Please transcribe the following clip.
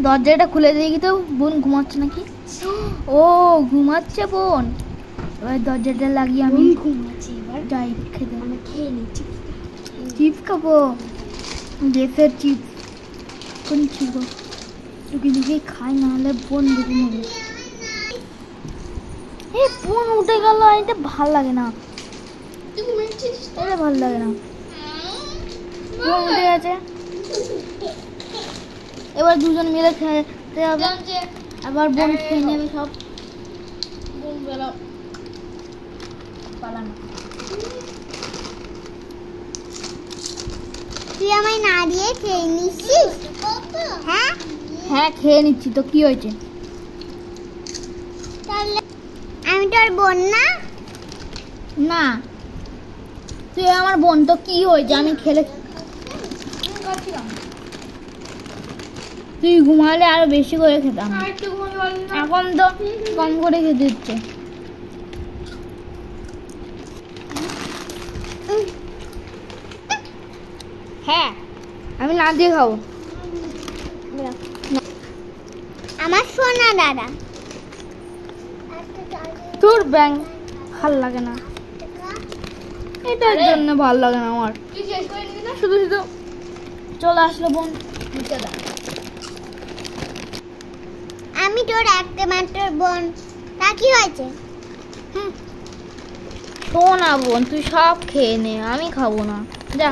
দরজাটা খুলে দিয়ে তো বোন ঘুমাচ্ছে নাকি? ও ঘুমাচ্ছে বোন। এবার দরজাটা লাগিয়ে আমি ঘুমাচ্ছি। এবার যাই খেতে। আমি খেয়ে নিচ্ছি। চিপস খাবো, দেশের চিপস। কোন ছিল লুকিয়ে লুকিয়ে খাই, নাহলে বোন দেখে নেবে। বোন উঠে গেল, এটা ভাল লাগে না, এটা ভাল লাগে না। বোন উঠে গেছে, এবার দুজন মিলে খেতে হবে। আবার বোন খেয়ে নেবে সব। বোন বেলা পালানো। তুই আমায় না দিয়ে খেয়ে নিচ্ছিস? হ্যাঁ হ্যাঁ খেয়ে নিচ্ছি তো, কি হয়েছে? তাহলে আমি তোর বোন না? না তুই আমার বোন, তো কি হয়েছে? আমি খেলে তুই ঘুমালে আরো বেশি করে খেতাম, এখন তো কম করে খেতে দিচ্ছে। হ্যাঁ আমি না দিয়ে খাবো। আমার সোনা দাদা। তোর ব্যাং ভাল লাগে না, এটার জন্য ভাল লাগে না আমার। শুধু শুধু চলে আসলো বোন। আমি তোর একটা মাত্র বোন, তা কি হয়েছে? শোনা বোন, তুই সব খেয়ে নে, আমি খাবো না, যা।